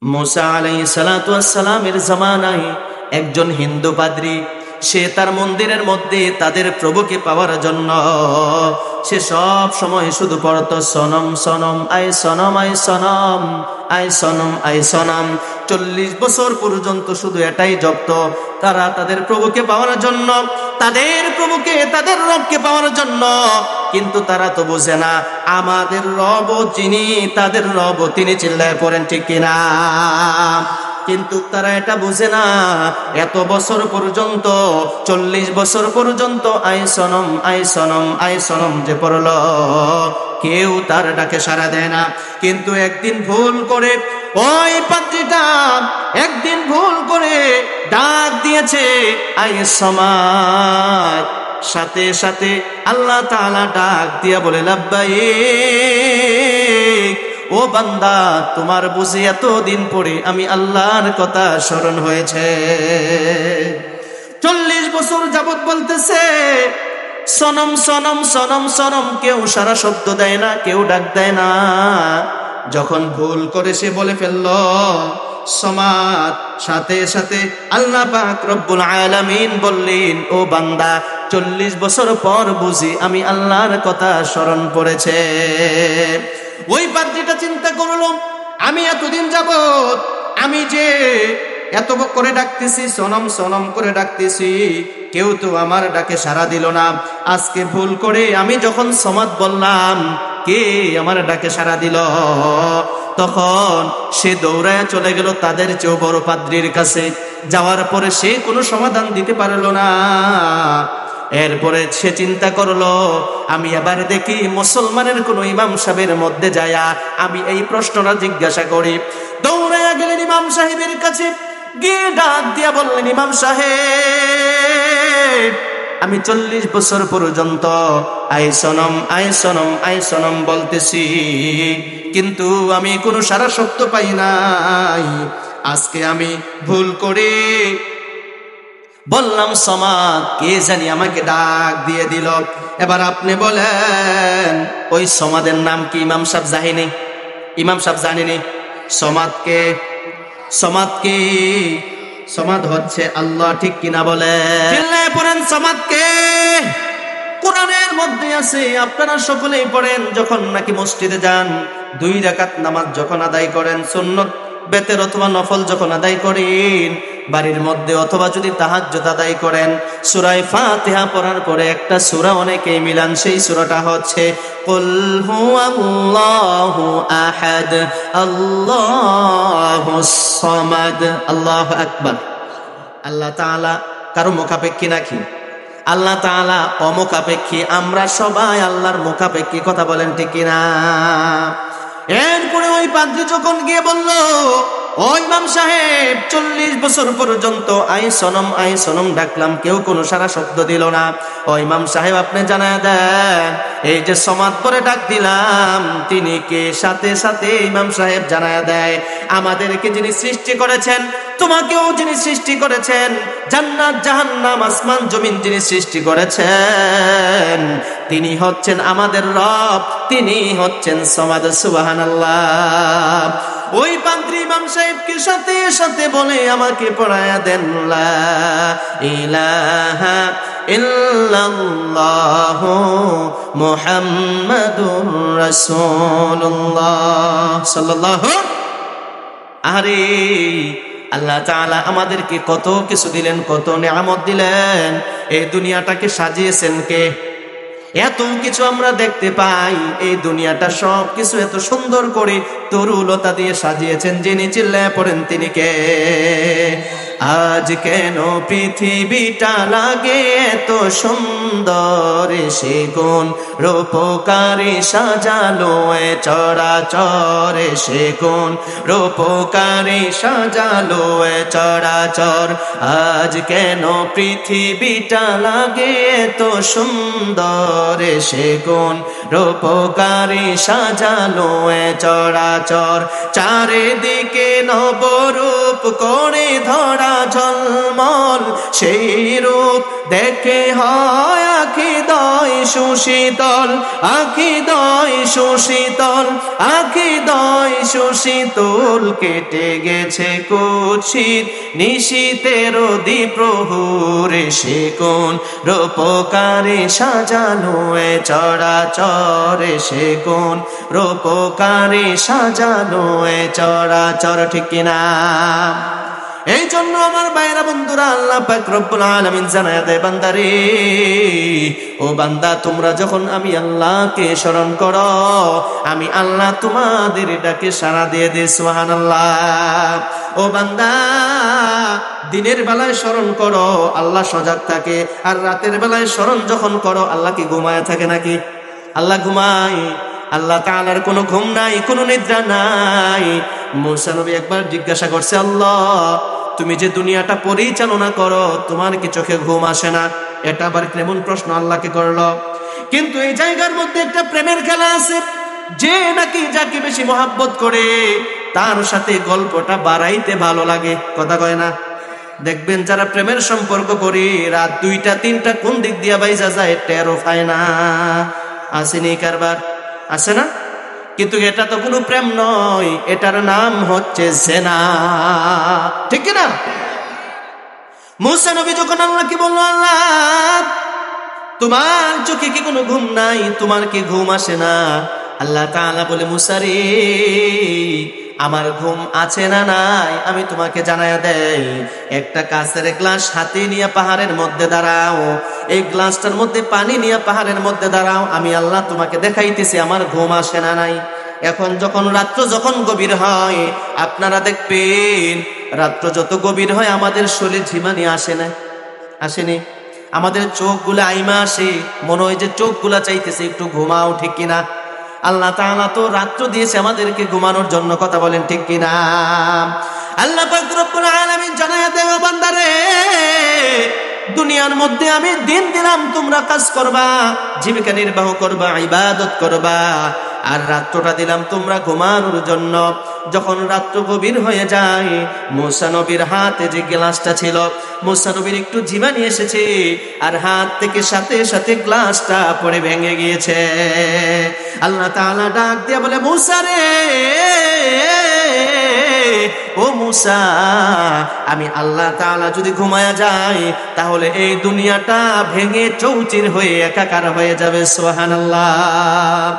মুসা আলাইহিস সালাতু ওয়াস সালামের জামানায় একজন হিন্দু পাদ্রী, সে তার মন্দিরের মধ্যে তাদের প্রভুকে পাওয়ার জন্য সে সব সময় শুধু পড়তো Sanam Sanam I Sanam I Sanam I Sanam I Sanam. 40 বছর পর্যন্ত শুধু এটাই জপত, তারা তাদের প্রভুকে পাওয়ার জন্য, তাদের প্রভুকে, তাদের রবকে পাওয়ার জন্য। কিন্তু তারা তো বোঝে না আমাদের রব যিনি, তাদের রব তিনি। চিল্লায় পড়েন ঠিক কিনা? কিন্তু তারা এটা বুঝে না, এত বছর পর্যন্ত, 40 বছর পর্যন্ত I Sanam I Sanam I Sanam যে পড়ল, কেউ তার ডাকে সাড়া দেয় না। কিন্তু একদিন ভুল করে ওই পাদ্রীটা একদিন ভুল করে ডাক দিয়েছে আই সমাদ। সাথে সাথে আল্লাহ তাআলা ডাক দিয়া বলে, লাব্বাইক, ও বান্দা, তোমার বুঝি এতদিন পরে আমি আল্লাহর কথা স্মরণ হয়েছে। 40 বছর যাবত বলতেছে সনম সনম সনম সনম, কেউ সারা শব্দ দেয় না, কেউ ডাক দেয় না। যখন ভুল করে সে বলে ফেলল সমাদ, সাথে সাথে আল্লাহ পাক রব্বুল আলামিন বললেন, ও বান্দা, 40 বছর পর বুঝি আমি আল্লাহর কথা স্মরণ পড়েছে। ওই পাদ্রীটা চিন্তা করলো, আমি এতদিন যাবত আমি যে এত করে ডাকতেছি, সনম সনম করে ডাকতেছি, কেউ তো আমার ডাকে সাড়া দিল না। আজকে ভুল করে আমি যখন সমাদ বললাম, কে আমার ডাকে সাড়া দিল? তখন সে দৌড়ায় চলে গেল তাদের চেয়েও বড় পাদ্রীর কাছে। যাওয়ার পরে সে কোনো সমাধান দিতে পারল না। এরপরে সে চিন্তা করলো, আমি এবার দেখি মুসলমানের কোন ইমাম সাহেবের মধ্যে যায়া আমি এই প্রশ্নটা জিজ্ঞাসা করি। দৌড়াইয়া গেলেন ইমাম সাহেবের কাছে, গিয়ে ডাক দিয়া বললেন, ইমাম সাহেব, আমি 40 বছর পর্যন্ত I Sanam I Sanam I Sanam বলতেছি, কিন্তু আমি কোনো সারা শব্দ পাই নাই। আজকে আমি ভুল করে বললাম সমাদ, কে জানি আমাকে ডাক দিয়ে দিল। এবার আপনি বলেন, ওই সমাদের নাম কি? ইমাম সাহেব জানেনি? ইমাম সাহেব জানেনি সমাদকে? সমাদকে সমাদ হচ্ছে আল্লাহ, ঠিক কিনা বলে? চিল্লায় পড়েন সমাদকে। কোরআনের মধ্যে আছে, আপনারা সকলেই পড়েন। যখন নাকি মসজিদে যান, 2 রাকাত নামাজ যখন আদায় করেন, সুন্নত বেতের অথবা নফল যখন আদায় করেন, বাড়ির মধ্যে অথবা যদি তাহাজ্জুদ আদায় করেন, সূরা ফাতিহা পড়ার পরে একটা সূরা অনেকেই মিলান, সেই সূরাটা হচ্ছে কুল হুয়াল্লাহু আহাদ আল্লাহুস সামাদ। আল্লাহু আকবার। আল্লাহ তাআলা কারো মুখাপেক্ষী নাকি? আল্লাহ তাআলা অমুখাপেক্ষী। আমরা সবাই আল্লাহর মুখাপেক্ষী। কথা বলেন ঠিক কিনা? এরপরে ওই পাদ্রী যখন গিয়ে বলল, ও ইমাম সাহেব, 40 বছর পর্যন্ত আই সনম ডাকলাম, কেউ কোনো সারা শব্দ দিল না। ও ইমাম সাহেব, আপনি জানায় দেন, এই যে সমাদ পরে ডাক দিলাম, তিনি কে? সাথে সাথে ইমাম সাহেব জানায় দেয়, আমাদেরকে যিনি সৃষ্টি করেছেন, তোমাকেও যিনি সৃষ্টি করেছেন, জান্নাত জাহান্নাম আসমান জমিন যিনি সৃষ্টি করেছেন, তিনি হচ্ছেন আমাদের রব, তিনি হচ্ছেন সমাদ। সুবহানাল্লাহ। ওই পাদ্রী ইমাম সাহেবকে সাথে সাথে বলে, আমাকে পড়ায়া দেন লা ইলাহা ইল্লাল্লাহু মুহাম্মাদুর রাসূলুল্লাহ সাল্লাল্লাহু। আরে আল্লাহ তাআলা আমাদেরকে কত কিছু দিলেন, কত নিয়ামত দিলেন। এই দুনিয়াটাকে সাজিয়েছেন কে? এত কিছু আমরা দেখতে পাই, এই দুনিয়াটা সব কিছু এত সুন্দর করে তরুলতা দিয়ে সাজিয়েছেন যিনি। চিল্লায় পড়েন তিনি কে? আজ কেন পৃথিবীটা লাগে এত সুন্দর, সে কোন রূপকারে সাজালো এ চরাচর, সে কোন রূপকারে সাজালো এ চরাচর। আজ কেন পৃথিবীটা লাগে এত সুন্দর, সে কোন রূপকারে সাজালো এ চরাচর। চারিদিকে নবরূপ করে ধরা ঝল টলমল, সেই রূপ দেখে হয় আখি দয় সুশীতল, আখি দয় সুশীতল, আখি দয় সুশীতল। কেটে গেছে কুৎসিত নিশীতের দ্বিপ্রহরে, সে কোন রূপকারে সাজানো এ চরাচরে, সে কোন রূপকারে সাজানো এ চরাচর, ঠিক কিনা? এই জন্য আমার ভাইরা বন্ধুরা, আল্লাহ পাক রব্বুল আলামিন জানায়া দেয় বান্দারে, ও বান্দা তোমরা যখন আমি আল্লাহকে স্মরণ করো, আমি আল্লাহ তোমাদের ডাকে সাড়া দিয়ে দিই। সুবহানাল্লাহ। ও বান্দা দিনের বেলায় স্মরণ করো, আল্লাহ সজাগ থাকে, আর রাতের বেলায় স্মরণ যখন করো, আল্লাহ কি ঘুমায় থাকে নাকি? আল্লাহ ঘুমায়? আল্লাহ তাআলার কোনো ঘুম নাই, কোনো নিদ্রা নাই। মুসা নবী একবার জিজ্ঞাসা করছে, আল্লাহ তুমি যে দুনিয়াটা পরিচালনা করো, তোমার কি চোখে ঘুম আসে না? এটা আবার কেমন প্রশ্ন আল্লাহকে করলো? কিন্তু এই জায়গার মধ্যে একটা প্রেমের খেলা আছে। যে নাকি যাকে বেশি মহাব্বত করে, তার সাথে গল্পটা বাড়াইতে ভালো লাগে, কথা কয় না? দেখবেন যারা প্রেমের সম্পর্ক করে, রাত 2টা 3টা কোন দিক দিয়া বাইজা যায় টেরও পায় না। আসেনি কারবার? আছে না? কিন্তু এটা তো কোনো প্রেম নয়, এটার নাম হচ্ছে জিনা, ঠিক না? মুসা নবী যখন আল্লাহকে বলল, আল্লাহ তোমার চোখে কি কোনো ঘুম নাই, তোমার কি ঘুম আসে না? আল্লাহ তাআলা বলে, মুসা রে আমার ঘুম আছে না নাই আমি তোমাকে জানায়া দেই। একটা কাঁচের গ্লাস হাতে নিয়ে পাহাড়ের মধ্যে দাঁড়াও, এই গ্লাসটার মধ্যে পানি নিয়ে পাহাড়ের মধ্যে দাঁড়াও, আমি আল্লাহ তোমাকে দেখাইতেছি আমার ঘুম আসে না নাই। এখন যখন রাত্র যখন গভীর হয়, আপনারা দেখবেন রাত্র যত গভীর হয় আমাদের শরীর ঝিমানি আসে না? আসেনি? আমাদের চোখগুলা আইমা আসে, মনে হয় যে চোখগুলা চাইতেছে একটু ঘুমাও, ঠিক কিনা? আল্লাহ তাআলা তো রাত্র দিয়েছে আমাদেরকে ঘুমানোর জন্য, কথা বলেন ঠিক কিনা? আল্লাহ পাক রব্বুল আলামিন জানায়া দেয়, বান্দারে দুনিয়ার মধ্যে আমি দিন দিলাম তোমরা কাজ করবা, জীবিকা নির্বাহ করবা, ইবাদত করবা, আর রাত্রটা দিলাম তোমরা ঘুমানোর জন্য। যখন রাত্র গভীর হয়ে যায়, মুসা নবীর হাতে যে গ্লাসটা ছিল, মুসা নবীর একটু ঝিমানি এসেছে, আর হাত থেকে সাথে সাথে গ্লাসটা পড়ে ভেঙে গিয়েছে। আল্লাহ তাআলা ডাক দিয়ে বলে, মুসা রে, ও মুসা, আমি আল্লাহ তাআলা যদি ঘুমায়া যাই, তাহলে এই দুনিয়াটা ভেঙে চৌচির হয়ে একাকার হয়ে যাবে। সুবহানাল্লাহ।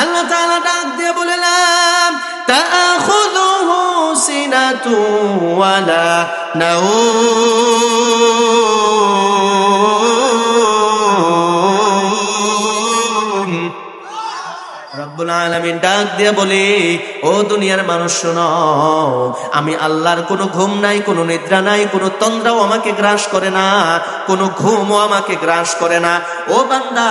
আল্লাহ তাআলা ডাক দিয়ে বললাম, তাআখুযুহু সিনাতু ওয়ালা নাউম। রব্বুল আলামিন ডাক দিয়ে বলে, ও দুনিয়ার মানুষ শোনো, আমি আল্লাহর কোনো ঘুম নাই, কোনো নিদ্রা নাই, কোনো তন্দ্রাও আমাকে গ্রাস করে না, কোনো ঘুমও আমাকে গ্রাস করে না। ও বান্দা,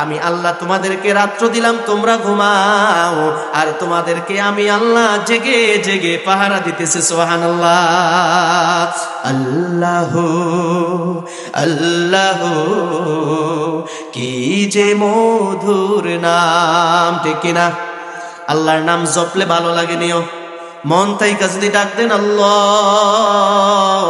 আমি আল্লাহ তোমাদেরকে রাত্র দিলাম তোমরা ঘুমাও, আর তোমাদেরকে আমি আল্লাহ জেগে জেগে পাহারা দিতেছি। সুবহানাল্লাহ। আল্লাহ আল্লাহ কি যে মধুর নাম, ঠিক কিনা? আল্লাহর নাম জপলে ভালো লাগে নিও, মন থেকে যদি ডাক দেন আল্লাহ,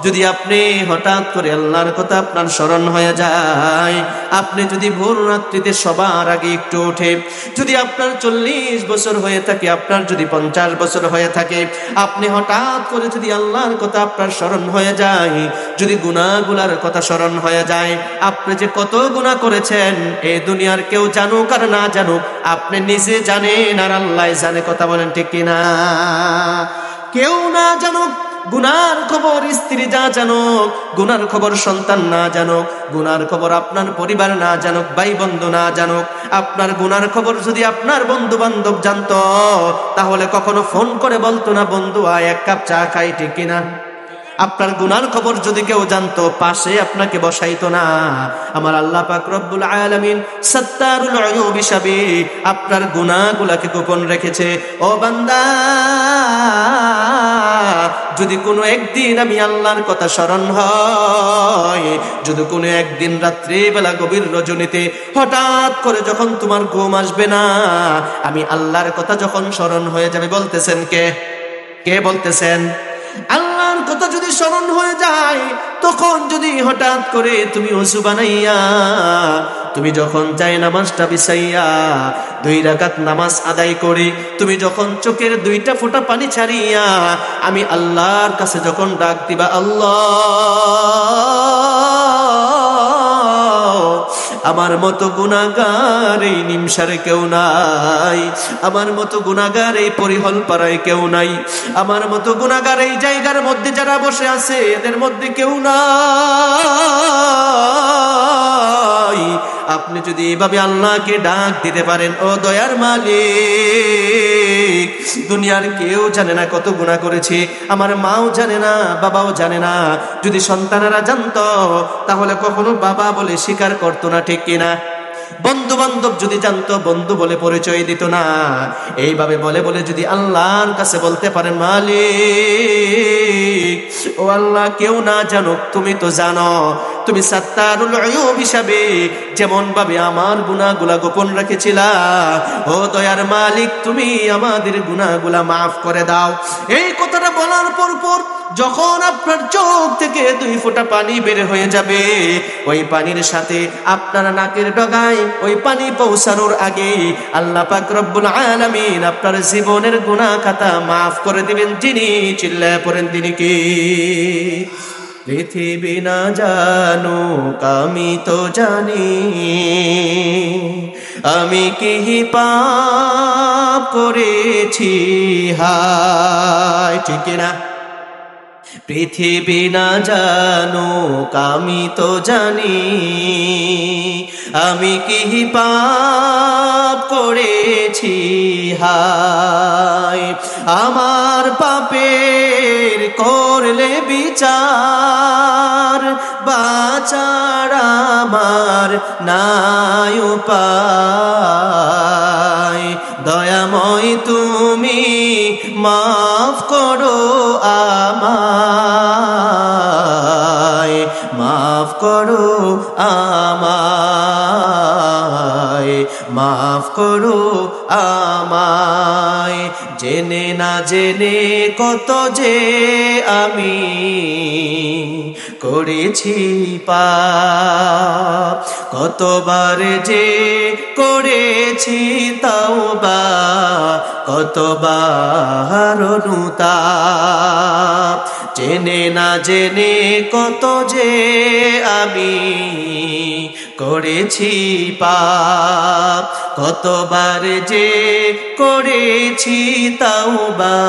যদি আপনি হঠাৎ করে আল্লাহর কথা আপনার স্মরণ হয়ে যায়, আপনি যদি ভোর রাত্রিতে সবার আগে একটু উঠে, যদি আপনার 40 বছর হয়ে থাকে, আপনার যদি 50 বছর হয়ে থাকে, আপনি হঠাৎ করে যদি আল্লাহর কথা আপনার স্মরণ হয়ে যায়, যদি গুনাহগুলার কথা স্মরণ হয়ে যায়, আপনি যে কত গুনাহ করেছেন, এই দুনিয়ার কেউ জানুক আর না জানুক, আপনি নিজে জানেন আর আল্লাহ জানে, কথা বলেন ঠিক কিনা? কেউ না জানুক গুনার খবর, স্ত্রী যা জানুক গুনার খবর, সন্তান না জানুক গুনার খবর, আপনার পরিবার না জানুক, ভাই বন্ধু না জানুক, আপনার গুনার খবর যদি আপনার বন্ধু বান্ধব জানতো, তাহলে কখনো ফোন করে বলতো না, বন্ধু আয় এক কাপ চা খাই, ঠিক কিনা? আপনার গুনার খবর যদি কেউ জানতো, পাশে আপনাকে বসাইতো না। আমার আল্লাহ পাক রব্বুল আলামিন সাত্তারুল উয়ুব হিসাবে আপনার গুনাহগুলোকে গোপন রেখেছে। ও বান্দা, যদি কোনো একদিন আমি আল্লাহর কথা স্মরণ হয়, যদি কোনো একদিন রাত্রিবেলা গভীর রজনীতে হঠাৎ করে যখন তোমার ঘুম আসবে না, আমি আল্লাহর কথা যখন স্মরণ হয়ে যাবে, বলতেছেন কে? কে বলতেছেন? আল্লাহর কথা যদি স্মরণ হয়ে যায়, তখন যদি হঠাৎ করে তুমি ওযু বানাইয়া তুমি যখন জায়নামাজটা বিছাইয়া 2 রাকাত নামাজ আদায় করে তুমি যখন চোখের 2টা ফোঁটা পানি ছাড়িয়া আমি আল্লাহর কাছে যখন ডাক দিবা, আল্লাহ, আমার মতো গুনাহগার এই নিমসারে কেউ নাই, আমার মতো গুনাহগার এই পরিহল পাড়ায় কেউ নাই, আমার মতো গুনাহগার এই জায়গার মধ্যে যারা বসে আছে এদের মধ্যে কেউ নাই। আপনি যদি এভাবে আল্লাহকে ডাক দিতে পারেন, ও দয়ার মালিক, দুনিয়ার কেউ জানে না কত গুনাহ করেছে, আমার মাও জানে না, বাবাও জানে না। যদি সন্তানেরা জানতো তাহলে কখনো বাবা বলে স্বীকার করতো না, ঠিক কিনা? বন্ধু বান্ধব যদি জানতো বন্ধু বলে পরিচয় দিত না। এইভাবে বলে বলে যদি আল্লাহর কাছে বলতে পারেন, মালিক, ও আল্লাহ, কেউ না জানুক তুমি তো জানো, তুমি সাত্তারুল আয়ুব হিসাবে যেমন ভাবে আমার গুনাহগুলা গোপন রেখেছিলা, ও দয়ার মালিক, তুমি আমাদের গুনাহগুলা মাফ করে দাও। এই কথাটা বলার পর যখন আপনার চোখ থেকে 2 ফোঁটা পানি বের হয়ে যাবে, ওই পানির সাথে আপনার নাকের ডগায় ওই পানি পৌঁছানোর আগে আল্লাহ পাক রব্বুল আলামিন আপনার জীবনের গুনাহ খাতা মাফ করে দিবেন। যিনি, চিল্লায় পড়েন, তিনি কি? পৃথিবী না জানুক আমি তো জানি, আমি কি পাপ করেছি হায়, ঠিক না? পৃথিবী না জানুক আমি তো জানি, আমি কি পাপ করেছি হায়। আমার পাপের করলে বিচার, বাঁচার আমার নাই উপায়। দয়াময় তুমি মাফ করো আমায়, মাফ করো আমায়, মাফ করো আমায়। জেনে না জেনে কত যে আমি করেছি পাপ, কতবার যে করেছি তাওবা, কতবার অনুতাপ। জেনে না জেনে কত যে আমি করেছি পাপ, কতবার যে করেছি তাওবা,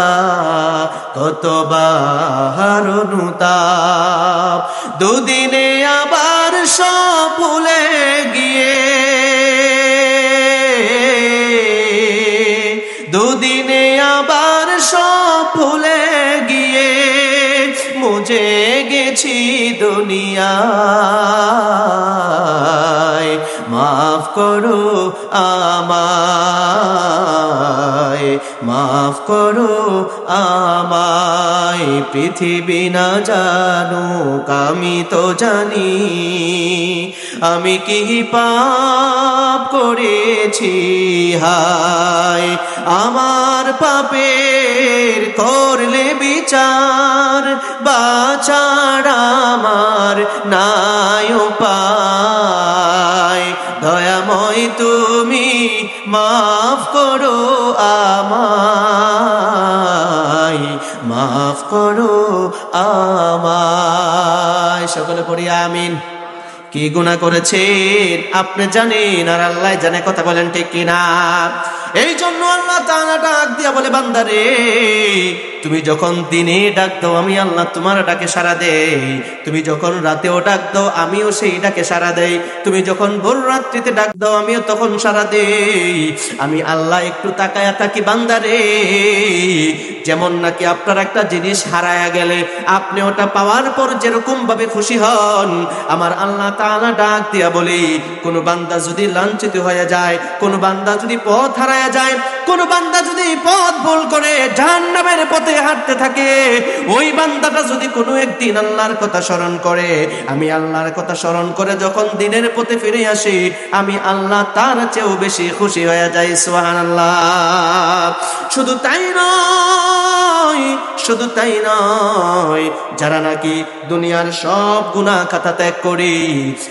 কতবার অনুতাপ। দুদিনে আবার সব ভুলে গিয়ে, দুদিনে আবার সব ভুলে গিয়ে মুঝে গেছি দুনিয়ায়। মাফ করো আমায়, মাফ করো আমায়। পৃথিবী না জানুক আমি তো জানি, আমি কি পাপ করেছি হায়। আমার পাপের করলে বিচার, বাঁচার আমার নাই উপায়। দয়াময় তুমি মাফ করো আমায়, মাফ করো আমায়। সকলে পড়ি আমিন। কি গুনাহ করেছেন আপনি জানেন, আর আল্লাহ জানে, কথা বলেন ঠিক কিনা? এই জন্য আল্লাহ তাআলা ডাক দিয়া বলে, বান্দারে, তুমি যখন দিনে ডাক দাও আমি আল্লাহ তোমার ডাকে সাড়া দেই, তুমি যখন রাতেও ডাক দাও আমিও সেই ডাকে সাড়া দেই, তুমি যখন ভোর রাত্রিতে ডাক দাও আমিও তখন সাড়া দেই। আমি আল্লাহ একটু তাকায়া থাকি, বান্দারে, যেমন নাকি আপনার একটা জিনিস হারায়া গেলে আপনি ওটা পাওয়ার পর যেরকম ভাবে খুশি হন, আমার আল্লাহ তাআলা ডাক দিয়া বলি, কোন বান্দা যদি লাঞ্ছিত হয়ে যায়, কোন বান্দা যদি পথ হারায়া যায়, কোন বান্দা যদি পথ ভুল করে জাহান্নামের পথে হাঁটতে থাকে, ওই বান্দাটা যদি কোনো একদিন আল্লাহর কথা স্মরণ করে, আমি আল্লাহর কথা স্মরণ করে যখন দিনের পথে ফিরে আসি, আমি আল্লাহ তার চেয়েও বেশি খুশি হয়ে যাই। সুবহানাল্লাহ। শুধু তাই নয়, শুধু তাই নয়, যারা নাকি দুনিয়ার সব গুনাহ খাতা ত্যাগ করে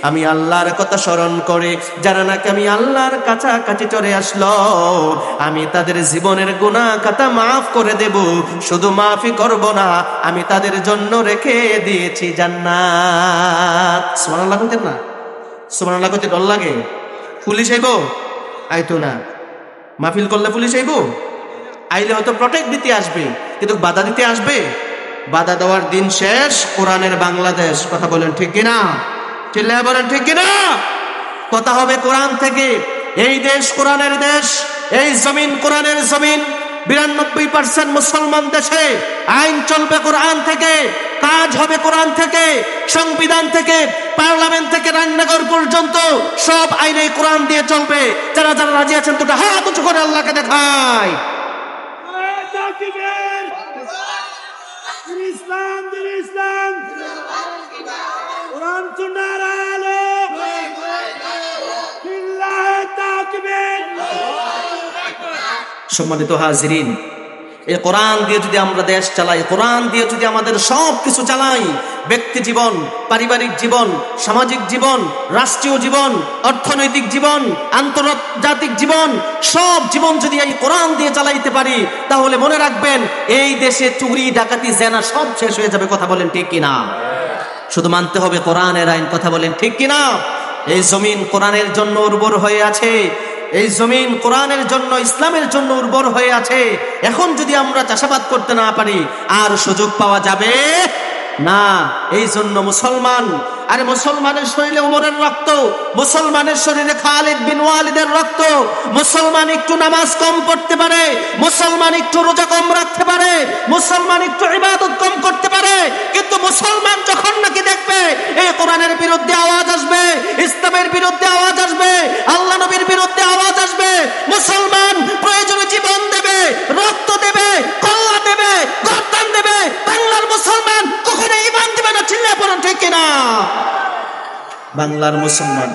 আমি আল্লাহর কথা স্মরণ করে যারা নাকি আমি আল্লাহর কাছাকাছি চলে আসলো, আমি তাদের জীবনের গুনাহ খাতা মাফ করে দেব। শুধু মাফই করব না, আমি তাদের জন্য রেখে দিয়েছি জান্নাত। সুবহানাল্লাহ কইতেন না? সুবহানাল্লাহ কইতে ডর লাগে? পুলিশ আইবো? আইতো না। মাহফিল করলে পুলিশ আইবো? আইলে হয়তো প্রটেক্ট দিতে আসবে, কিন্তু বাধা দিতে আসবে? বাধা দেওয়ার দিন শেষ। কোরআনের বাংলাদেশ। কথা বলেন ঠিক কিনা? চিল্লায় বলেন ঠিক কিনা? কথা হবে কোরআন থেকে। এই দেশ কোরআনের দেশ, এই জমিন কোরআনের জমিন। 92% মুসলমান দেশে আইন চলবে কোরআন থেকে, কাজ হবে কোরআন থেকে, সংবিধান থেকে, পার্লামেন্ট থেকে রান্নাঘর পর্যন্ত সব আইনে কোরআন দিয়ে চলবে। যারা যারা রাজি আছেন দুটো হাত উঁচু করে আল্লাহকে দেখায়। ইসলাম দিন ইসলাম, কোরআন সুন্নাহর আলো, বিল্লাহি তাকবীর। সম্মানিত হাজিরিন, এই কোরআন দিয়ে যদি আমরা দেশ চালাই, কোরআন দিয়ে যদি আমাদের সব কিছু চালাই, ব্যক্তি জীবন, পারিবারিক জীবন, সামাজিক জীবন, রাষ্ট্রীয় জীবন, অর্থনৈতিক জীবন, আন্তর্জাতিক জীবন, সব জীবন যদি এই কোরআন দিয়ে চালাইতে পারি, তাহলে মনে রাখবেন এই দেশে চুরি ডাকাতি জেনা সব শেষ হয়ে যাবে। কথা বলেন ঠিক কিনা? শুধু মানতে হবে কোরআনের আইন। কথা বলেন ঠিক কিনা? এই জমিন কোরআনের জন্য উর্বর হয়ে আছে, এই জমিন কোরআনের জন্য, ইসলামের জন্য উর্বর হয়ে আছে। এখন যদি আমরা চাষাবাদ করতে না পারি, আর সুযোগ পাওয়া যাবে না। এই জন্য মুসলমান, আরে মুসলমানের শরীরে ওমরের রক্ত, মুসলমানের শরীরে খালিদ বিন ওয়ালিদের রক্ত। মুসলমান একটু নামাজ কম পড়তে পারে, মুসলমান একটু রোজা কম রাখতে পারে, মুসলমান একটু ইবাদত কম করতে পারে, কিন্তু মুসলমান যখন নাকি দেখবে এই কোরআনের বিরুদ্ধে আওয়াজ আসবে, ইসলামের বিরুদ্ধে আওয়াজ আসবে, আল্লাহ নবীর বিরুদ্ধে আওয়াজ আসবে, মুসলমান প্রয়োজনে জীবন দেবে, রক্ত দেবে, কল্লা দেবে, গর্দান দেবে। বাংলার মুসলমান কখনো ঈমান দেবে না। চিল্লায় পড়েন ঠিক কিনা? বাংলার মুসলমান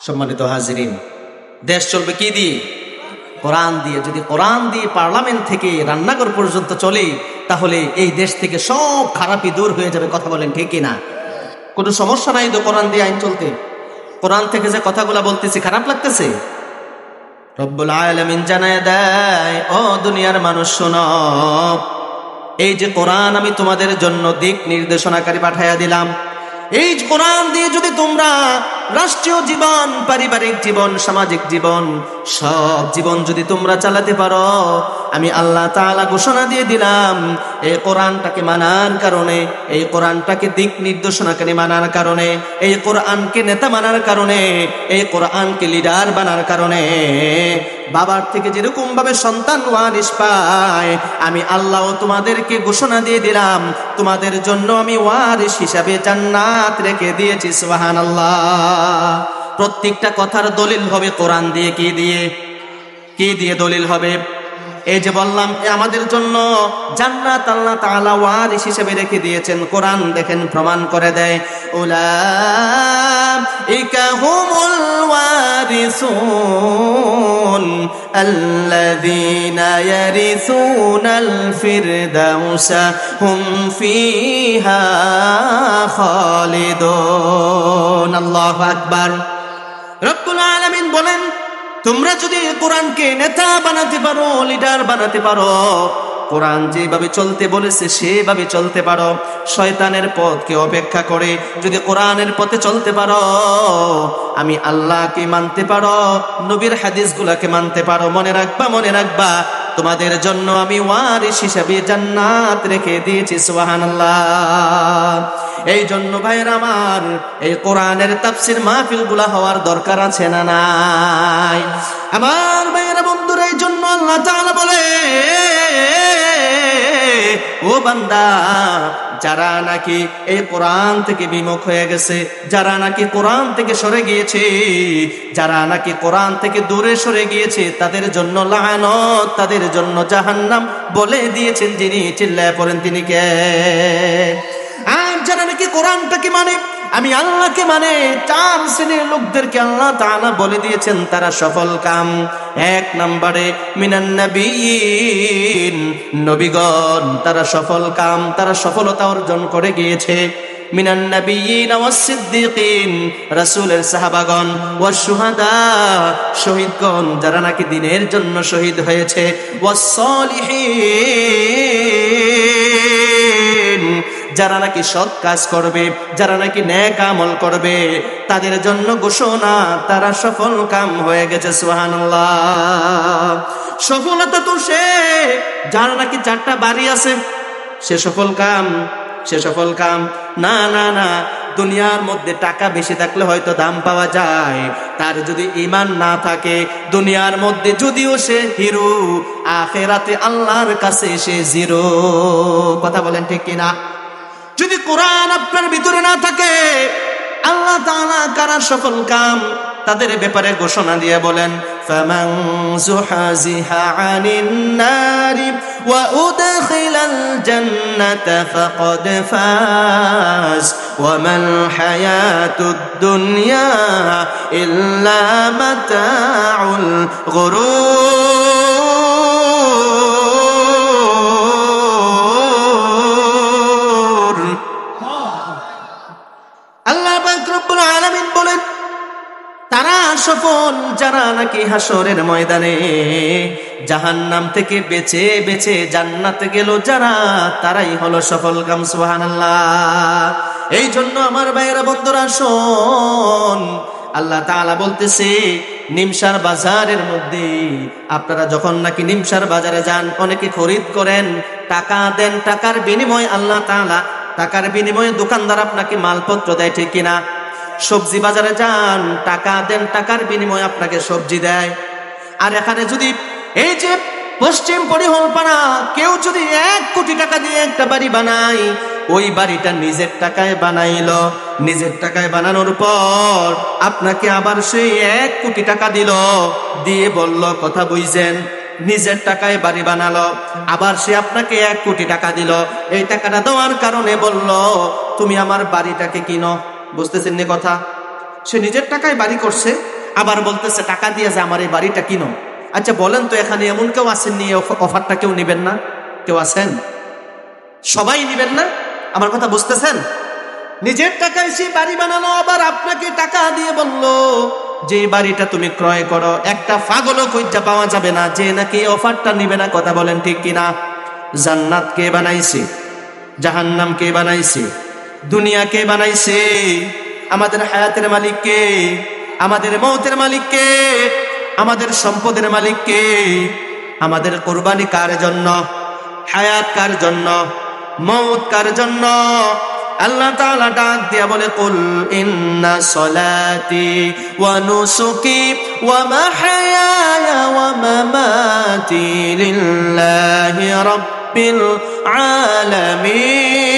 সম্মানিত হাজিরিন, দেশ চলবে কি দিয়ে? কোরআন দিয়ে। যদি কোরআন দিয়ে পার্লামেন্ট থেকে রান্নাঘর পর্যন্ত চলে, তাহলে এই দেশ থেকে সব খারাপই দূর হয়ে যাবে। কথা বলেন ঠিক কিনা? কোনো সমস্যা নাই তো কোরআন দিয়ে আইন চলতে। কোরআন থেকে যে কথাগুলা বলতেছি খারাপ লাগতেছে? রব্বুল আলামিন জানায় দেয়, ও দুনিয়ার মানুষ শোনো, এই যে কোরআন আমি তোমাদের জন্য দিক নির্দেশনাকারী পাঠাইয়া দিলাম, এই কোরআন দিয়ে যদি তোমরা রাষ্ট্রীয় জীবন, পারিবারিক জীবন, সামাজিক জীবন, সব জীবন যদি তোমরা চালাতে পারো, আমি আল্লাহ তাআলা ঘোষণা দিয়ে দিলাম, এই কোরআনটাকে মানার কারণে, এই কোরআনটাকে দিক নির্দেশনাকারী মানার কারণে, এই কোরআনকে নেতা মানার কারণে, এই কোরআনকে লিডার বানার কারণে, বাবার থেকে যেরকম ভাবে সন্তান ওয়ারিস পায়, আমি আল্লাহ তোমাদেরকে ঘোষণা দিয়ে দিলাম, তোমাদের জন্য আমি ওয়ারিস হিসাবে জান্নাত রেখে দিয়েছি। সুবহানাল্লাহ। প্রত্যেকটা কথার দলিল হবে কোরআন দিয়ে। কি দিয়ে দলিল হবে? এই যে বললাম, আমাদের জন্য জান্নাত আল্লাহ তাআলা ওয়ারিস হিসেবে রেখে দিয়েছেন। কোরআন দেখেন প্রমাণ করে দেয়, উলাইকা হুমুল ওয়ারিসুন আল্লাযীনা ইয়ারিসুনাল ফিরদাউসা হুম ফিহা খালিদুন। আল্লাহু আকবার। রব্বুল আলামিন বলেন, তোমরা যদি কোরআনকে নেতা বানাতে পারো, লিডার বানাতে পারো, কোরআন যেভাবে চলতে বলেছে সেভাবে চলতে পারো, শয়তানের পথকে অপেক্ষা করে যদি কোরআনের পথে চলতে পারো, আমি আল্লাহকে মানতে পারো, নবীর হাদিসগুলোকে মানতে পারো, মনে রাখবা তোমাদের জন্য আমি ওয়ারিস হিসেবে জান্নাত রেখে দিয়েছি। সুবহানাল্লাহ। এই জন্য ভাইয়ের আমার, এই কোরআনের তাফসীর মাহফিলগুলো হওয়ার দরকার আছে না নাই? আমার ভাইয়েরা, বন্ধুরা, এই জন্য আল্লাহ তাআলা বলে, ও বান্দা, যারা নাকি এই কোরআন থেকে বিমুখ হয়ে গেছে, যারা নাকি কোরআন থেকে সরে গিয়েছে, যারা নাকি কোরআন থেকে দূরে সরে গিয়েছে, তাদের জন্য লাআনত, তাদের জন্য জাহান্নাম বলে দিয়েছেন যিনি। চিল্লায় পড়েন তিনি কে? কোরআনটাকে মানে, আমি আল্লাহকে মানে, 4 শ্রেণীর লোকদেরকে আল্লাহ তাআলা বলে দিয়েছেন তারা সফল কাম। 1 নম্বরে মিনান নবিয়্যিন, নবীগণ তারা সফল কাম, তারা সফলতা অর্জন করে গিয়েছে। মিনান নবিয়্যিন ওয়াস সিদ্দিকিন, রাসূলের সাহাবাগণ, ওয়াস শুহাদা, শহীদগণ যারা নাকি দ্বীনের জন্য শহীদ হয়েছে, ওয়াস সালিহিন, যারা নাকি সৎ কাজ করবে, যারা নাকি নেক আমল করবে, তাদের জন্য ঘোষণা তারা সফল কাম হয়ে গেছে। সুবহানাল্লাহ। সফলতা তো সে যার নাকি 4টা বাড়ি আছে, সে সফল কাম, সে সফল কাম না। না না, দুনিয়ার মধ্যে টাকা বেশি থাকলে হয়তো দাম পাওয়া যায়, তার যদি ঈমান না থাকে, দুনিয়ার মধ্যে যদিও সে হিরো, আখিরাতে আল্লাহর কাছে সে জিরো। কথা বলেন ঠিক কিনা? যদি কোরআন আপনার ভিতরে না থাকে, আল্লাহ তাআলা কারা সফল কাম তাদের ব্যাপারে ঘোষণা দিয়ে বলেন, ফামান যুহজিহা আনিন নারি ওয়া উদখিলাল জান্নাতা ফাকাদ ফাজ ওয়া মাল হায়াতুদ দুনিয়া ইল্লা মাতাউল গুরুর। আল্লাহ পাক রব্বুল আলামিন বলেন, তারা সফল যারা নাকি হাসরের ময়দানে জাহান্নাম থেকে বেঁচে বেঁচে জান্নাতে গেল যারা, তারাই হলো সফল কাম। সুবহানাল্লাহ। এই জন্য আমার ভাইয়েরা বন্ধুরা শোন, আল্লাহ তাআলা বলতেছে নিমসার বাজারের মধ্যে, আপনারা যখন নাকি নিমসার বাজারে যান, অনেকে খরিদ করেন, টাকা দেন, টাকার বিনিময়ে আল্লাহ তাআলা, টাকার বিনিময়ে দোকানদার আপনাকে মালপত্র দেয়, ঠিক কিনা? সবজি বাজারে যান, টাকা দেন, টাকার বিনিময়ে আপনাকে সবজি দেয়। আর এখানে যদি এই যে পশ্চিম পরিকল্পনা, কেউ যদি 1 কোটি টাকা দিয়ে একটা বাড়ি বানায়, ওই বাড়িটা নিজের টাকায় বানাইলো, নিজের টাকায় বানানোর পর আপনাকে আবার সেই 1 কোটি টাকা দিল, দিয়ে বলল, কথা বুঝছেন, নিজের টাকায় বাড়ি বানালো, আবার সে আপনাকে 1 কোটি টাকা দিল। এই টাকাটা দেওয়ার কারণে বলল, তুমি আমার বাড়িটাকে কিনো। বুঝতেছেন নি কথা? সে নিজের টাকায় বাড়ি করছে, আবার বলতেছে টাকা দিয়ে যে আমার এই বাড়িটা কিনো। আচ্ছা বলেন তো, এখানে এমন কেউ আছেন নি অফারটা কেউ নিবেন না? কেউ আছেন? সবাই নিবেন না? আমার কথা বুঝতেছেন? নিজের টাকায় সে বাড়ি বানানো, আবার আপনাকে টাকা দিয়ে বলল যে বাড়িটা তুমি ক্রয় করো। একটা পাগলও খুঁজে পাওয়া যাবে না যে নাকি অফারটা নিবে না। কথা বলেন ঠিক কিনা? জান্নাত কে বানাইছে? জাহান্নাম কে বানাইছে? দুনিয়া কে বানাইছে? আমাদের হায়াতের মালিক কে? আমাদের মৌতের মালিক কে? আমাদের সম্পদের মালিক কে? আমাদের কুরবানি কার জন্য? হায়াত কার জন্য? মৌত কার জন্য? আল্লাহ তাআলা ডাক দিয়া বলে, কুল ইন্না সলাতি ওয়া নুসুকি ওয়া মাহইয়ায়া ওয়া মামাতি লিল্লাহি রাব্বিল আলামিন।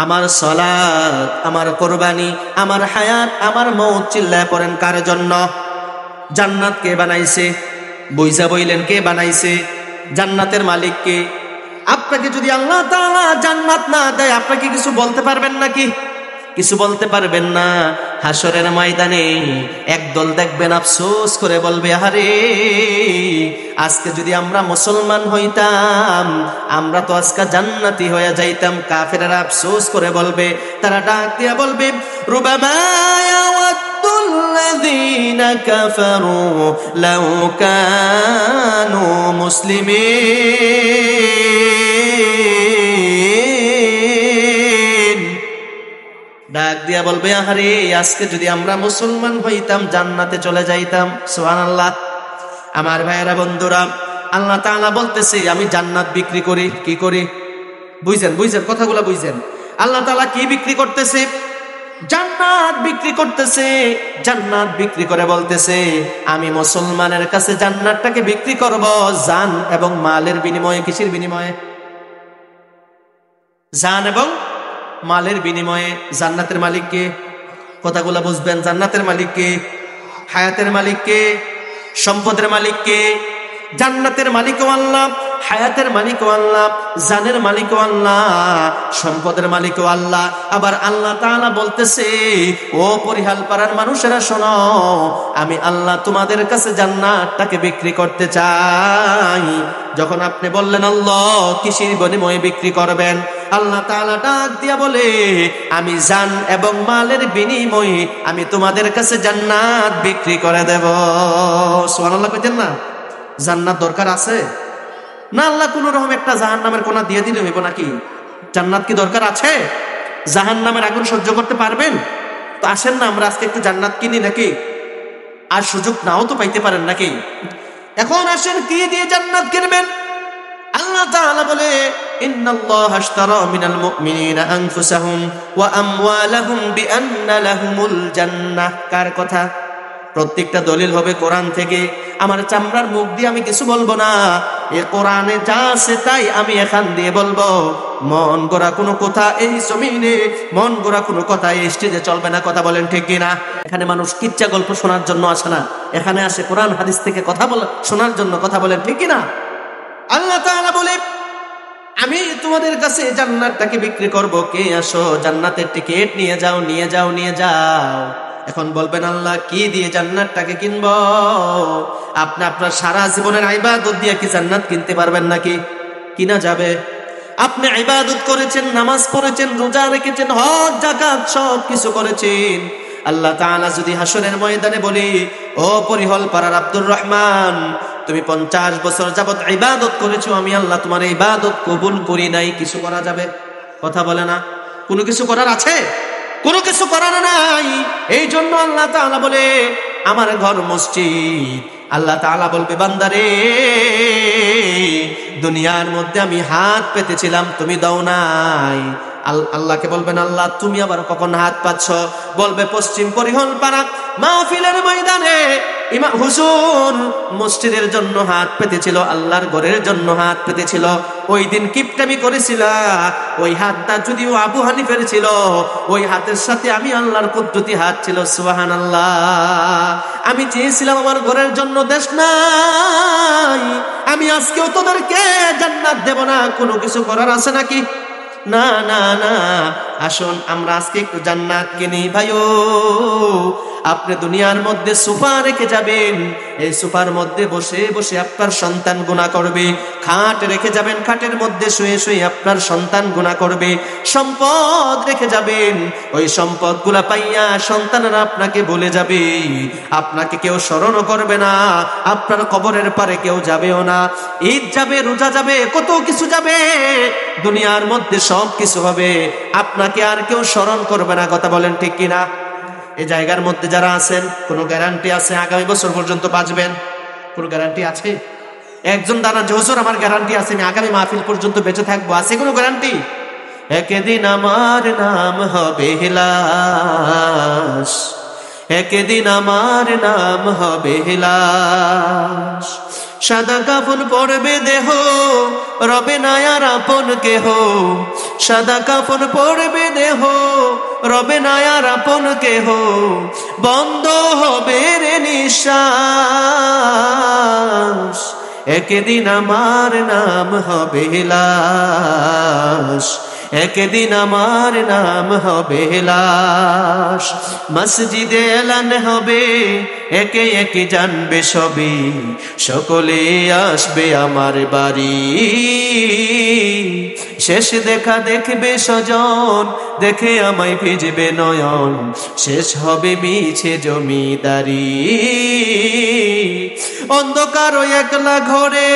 আমার সালাত, আমার কুরবানি, আমার হায়াত, আমার মৌত চিল্লায় পড়েন কার জন্য? জান্নাত কে বানাইছে? বইজা বইলেন কে বানাইছে? জান্নাতের মালিক কে? আপনাকে যদি আল্লাহ তাআলা জান্নাত না দেয়, আপনাকে কিছু বলতে পারবেন নাকি? কিছু বলতে পারবেন না। হাসরের ময়দানে একদল দেখবেন আফসোস করে বলবে, আরে আজকে যদি আমরা মুসলমান হইতাম, আমরা তো আজকে জান্নাতি হয়ে যাইতাম। কাফেররা আফসোস করে বলবে, তারা ডাক দিয়া বলবে, রুবামা الذين كفروا لو كانوا مسلمين। ডাক দিয়া বলবে, আরে আজকে যদি আমরা মুসলমান হইতাম, জান্নাতে চলে যাইতাম। সুবহানাল্লাহ। আমার ভাইয়েরা বন্ধুরা, আল্লাহ তাআলা বলতেছে আমি জান্নাত বিক্রি করি। কি করি? বুঝছেন? বুঝছেন কথাগুলো? বুঝছেন? আল্লাহ তাআলা কি বিক্রি করতেছে? জান্নাত বিক্রি করতেছে। জান্নাত বিক্রি করে বলতেছে, আমি মুসলমানের কাছে জান্নাতটাকে বিক্রি করব জান এবং মালের বিনিময়ে। কিসের বিনিময়ে? জান এবং মালের বিনিময়ে। জান্নাতের মালিক কে? কথাগুলো বুঝবেন। জান্নাতের মালিক কে? হায়াতের মালিক কে? সম্পদের মালিক কে? জান্নাতের মালিকও আল্লাহ, হায়াতের মালিকও আল্লাহ, জানের মালিকও আল্লাহ, সম্পদের মালিকও আল্লাহ। আবার আল্লাহ তাআলা বলতেছে, ও পরিহাল পাড়ার মানুষেরা শোনো, আমি আল্লাহ তোমাদের কাছে জান্নাতটাকে বিক্রি করতে চাই। যখন আপনি বললেন আল্লাহ কিসের বিনিময়ে বিক্রি করবেন, আল্লাহ তাআলা ডাক দিয়া বলে, আমি জান এবং মালের বিনিময়ে আমি তোমাদের কাছে জান্নাত বিক্রি করে দেব। সুবহানাল্লাহ কইতেন না? জান্নাত দরকার আছে না? আল্লাহ কোন রকম একটা জাহান্নামের কোনা দিয়ে দিলে হইব নাকি? জান্নাত কি দরকার আছে? জাহান্নামের আগুন সহ্য করতে পারবেন? তো আসেন না আমরা আজকে একটু জান্নাত কিনি নাকি? আর সুযোগ নাও তো পাইতে পারেন নাকি? এখন আসেন, কি দিয়ে জান্নাত কিনবেন? আল্লাহ তাআলা বলে, ইন্নাল্লাহা আশতারা মিনাল মুমিনিনা আনফুসাহুম ওয়া আমওয়ালাহুম বিআন্না লাহুমুল জান্নাহ। কার কথা? প্রত্যেকটা দলিল হবে কোরআন থেকে। আমার চামড়ার মুখ দিয়ে আমি কিছু বলবো না, এ কোরআনে যা আছে তাই আমি এখান দিয়ে বলবো। মন গড়া কোনো কথা এই জমিনে, মন গড়া কোনো কথা এই স্টেজে চলবে না। কথা বলেন ঠিক কিনা? এখানে মানুষ কিচ্ছা গল্প শোনার জন্য আসে না, এখানে আসে কোরআন হাদিস থেকে কথা শোনার জন্য। কথা বলেন ঠিক কিনা? আল্লাহ তাআলা বলে, আমি তোমাদের কাছে জান্নাতটাকে বিক্রি করব, কে আসো জান্নাতের টিকিট নিয়ে যাও, নিয়ে যাও, নিয়ে যাও। এখন বলবেন আল্লাহ কি দিয়ে জান্নাতটাকে কিনব? আপনি আপনার সারা জীবনের ইবাদত দিয়ে কি জান্নাত কিনতে পারবেন নাকি? কিনা যাবে? আপনি ইবাদত করেছেন, নামাজ পড়েছেন, রোজা রেখেছেন, হজ যাকাত সব কিছু করেছেন। আল্লাহ তাআলা যদি হাসরের ময়দানে বলি, ও পরিহল পাড়ার আব্দুর রহমান, তুমি 50 বছর যাবত ইবাদত করেছো, আমি আল্লাহ তোমার ইবাদত কবুল করি নাই, কিছু করা যাবে? কথা বলে না? কোনো কিছু করার আছে? কোনো কিছু করার নাই। এই জন্য আল্লাহ তাআলা বলে, আমার ঘর মসজিদ। আল্লাহ তাআলা বলবে, বান্দারে দুনিয়ার মধ্যে আমি হাত পেতেছিলাম, তুমি দাও নাই। আল্লাহকে বলবেন, আল্লাহ তুমি আবার কখন হাত পাচ্ছ? বলবে, পশ্চিম পরিহল পাড়া মাহফিলের ময়দানে ইমাম হুজুর মসজিদের জন্য হাত পেতেছিল, আল্লাহর ঘরের জন্য হাত পেতেছিল। ওই দিন কিপটামি করেছিল, ওই হাতটা যদিও আবু হানিফের ছিল, ওই হাতের সাথে আমি আল্লাহর কুদরতি হাত ছিল। সুবহানাল্লাহ। আমি চেয়েছিলাম আমার ঘরের জন্য দেশ নাই, আমি আজকেও তোদেরকে জান্নাত দেব না। কোনো কিছু করার আছে নাকি? না না না। আসুন আমরা আজকে একটু জান্নাত কিনি। ভাইও, আপনি দুনিয়ার মধ্যে সোফা রেখে যাবেন, এই সোফার মধ্যে বসে বসে আপনার সন্তান গুনাহ করবে। খাট রেখে যাবেন, খাটের মধ্যে শুয়ে শুয়ে আপনার সন্তান গুনাহ করবে। সম্পদ রেখে যাবেন, ওই সম্পদগুলা পাইয়া সন্তানরা আপনাকে ভুলে যাবে, আপনাকে কেউ স্মরণও করবে না, আপনার কবরের পারে কেউ যাবেও না। ঈদ যাবে, রোজা যাবে, কত কিছু যাবে, দুনিয়ার মধ্যে সব কিছু হবে, আপনাকে আর কেউ স্মরণ করবে না। কথা বলেন ঠিক কিনা? এই জায়গার মধ্যে যারা আছেন, কোনো গ্যারান্টি আছে আগামী বছর পর্যন্ত বাঁচবেন? কোনো গ্যারান্টি আছে? একজন দাঁড়ান যে হুজুর আমার গ্যারান্টি আছে, আমি আগামী মাহফিল পর্যন্ত বেঁচে থাকবো, আছে কোনো গ্যারান্টি? একদিন আমার নাম হবে লাশ, একদিন আমার নাম হবে লাশ। সাদা কাফন পরবে দেহ, রবে না আর আপন কেহ। সাদা কাফন পরবে দেহ, রবে না আর আপন কেহ। বন্ধ হবে রে নিঃশ্বাস, একদিন আমার নাম হবে লাশ, একদিন আমার নাম হবে লাশ। মসজিদে এলান হবে, একে একে জানবে সবে, সকলে আসবে আমার বাড়ি। শেষ দেখা দেখবে স্বজন, দেখে আমায় ভিজবে নয়ন, শেষ হবে মিছে জমিদারি। অন্ধকার একলা ঘরে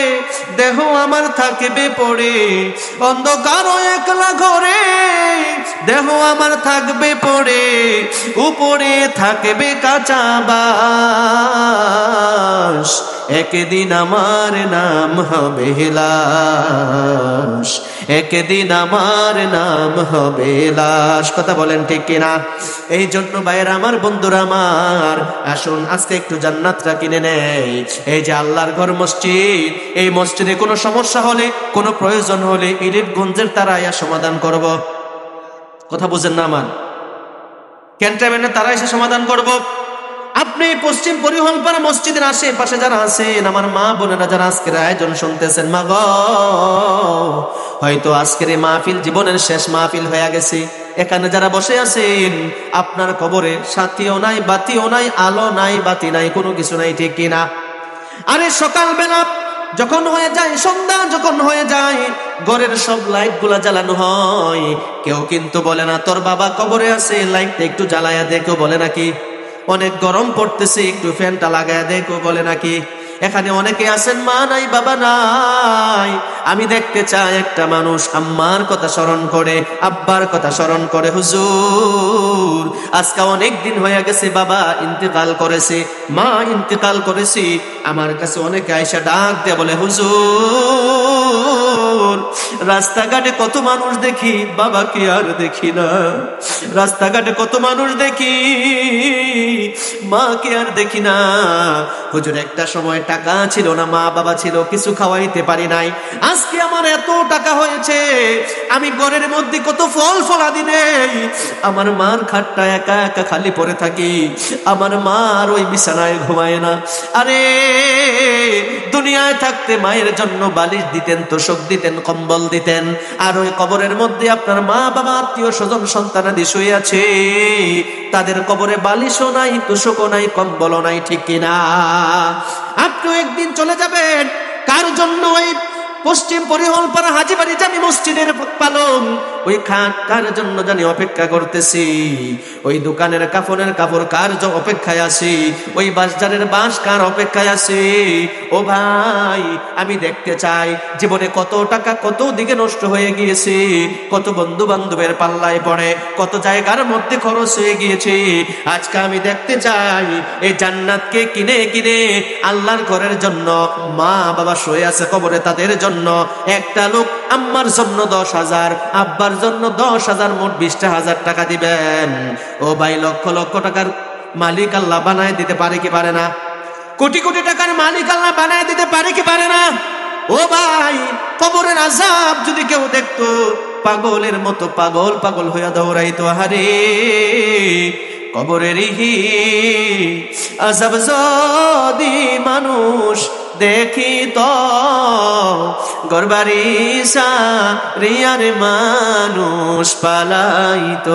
দেহ আমার থাকবে পড়ে, অন্ধকার একলা ঘরে দেহ আমার থাকবে পড়ে, উপরে থাকবে কাঁচা বাস, একদিন আমার নাম হবে লাশ, একদিন আমার নাম হবে লাশ। কথা বলেন ঠিক কিনা? এই জন্য ভাইয়েরা আমার, বন্ধুরা আমার, আসুন আজকে একটু জান্নাতটা কিনে নেই। এই যে আল্লাহর ঘর মসজিদ, এই মসজিদে কোনো সমস্যা হলে, কোনো প্রয়োজন হলে ইলিপগঞ্জের তারা সমাধান করব। কথা বুঝেন না আমার? ক্যান্টনমেন্টে তারা এসে সমাধান করব। আপনি পশ্চিম পরিহলপাড়া মসজিদের আশেপাশে যারা আছেন, আমার মা বোনেরা যারা আজকের আয়োজন শুনতেছেন, মা গো, হয়তো আজকের এই মাহফিল জীবনের শেষ মাহফিল হয়ে গেছে। এখানে যারা বসে আছেন, আপনার কবরে সাথীও নাই, বাতিও নাই, আলো নাই, বাতি নাই, কোনো কিছু নাই, ঠিক কিনা? আরে সকালবেলা যখন হয়ে যায়, সন্ধ্যা যখন হয়ে যায়, ঘরের সব লাইট গুলা জ্বালানো হয়। কেউ কিন্তু বলে না তোর বাবা কবরে আছে, লাইটটা একটু জ্বালায়া দে, কেউ বলে নাকি? অনেক গরম পড়তেছে, একটু ফ্যানটা লাগায়া দে, কেউ বলে নাকি? এখানে অনেকে আছেন মা নাই, বাবা নাই, আমি দেখতে চাই একটা মানুষ আম্মার কথা স্মরণ করে, আব্বার কথা স্মরণ করে। হুজুর, আজকে অনেক দিন হয়ে গেছে, বাবা ইন্তেকাল করেছে, মা ইন্তেকাল করেছে। আমার কাছে অনেকে আয়সা ডাক দিয়ে বলে, হুজুর, রাস্তাঘাটে কত মানুষ দেখি, বাবাকে আর দেখি না। রাস্তাঘাটে কত মানুষ দেখি, মাকে আর দেখি না। হুজুর, একটা সময় টাকা ছিল না, মা বাবা ছিল, কিছু খাওয়াইতে পারি নাই। আজকে আমার এত টাকা হয়েছে, আমি ঘরের মধ্যে কত ফল ফলাদি নেই, আমার মার খাটটা একা একা খালি পড়ে থাকি, আমার মার ওই বিছানায় ঘুমায় না। আরে দুনিয়ায় থাকতে মায়ের জন্য বালিশ দিতেন, তোষক দিতেন, কম্বল দিতেন, আর ওই কবরের মধ্যে আপনার মা বাবা, আত্মীয় স্বজন, সন্তানাদি শুয়ে আছে, তাদের কবরে বালিশও নাই, তোষকও নাই, কম্বলও নাই, ঠিক কিনা? আপনি একদিন চলে যাবেন, কার জন্য ওই পশ্চিম পরিহলপাড়া হাজীবাড়ি জামি মসজিদের পালং, ওই খাট কার জন্য জানি অপেক্ষা করতেছি, ওই দোকানের কাফনের কাপড় কার অপেক্ষায় আছি, ওই বাসজারের বাঁশ কার অপেক্ষায় আছি। ও ভাই, আমি দেখতে চাই জীবনে কত টাকা কত দিকে নষ্ট হয়ে গিয়েছে, কত বন্ধু বান্ধবের পাল্লায় পড়ে, কত জায়গার মধ্যে খরচ হয়ে গিয়েছে। আজকে আমি দেখতে চাই এই জান্নাতকে কিনে কিনে আল্লাহর ঘরের জন্য মা বাবা শুয়ে আছে কবরে, তাদের জন্য একটা লোক আম্মার জন্য 10,000, আব্বার জন্য 10,000, মোট 20,000 টাকা দিবেন। ও ভাই, লক্ষ লক্ষ টাকার মালিক আল্লাহ বানায় দিতে পারে কি পারে না? কোটি কোটি টাকার মালিক আল্লাহ বানায় দিতে পারে কি পারে না? ও ভাই, কবরের আযাব যদি কেউ দেখতো, পাগলের মতো পাগল পাগল হইয়া দৌড়াইতো। হারে কবরের আযাব যদি মানুষ দেখিত, ঘরবাড়ি সারিয়ার মানুষ পালাইতো।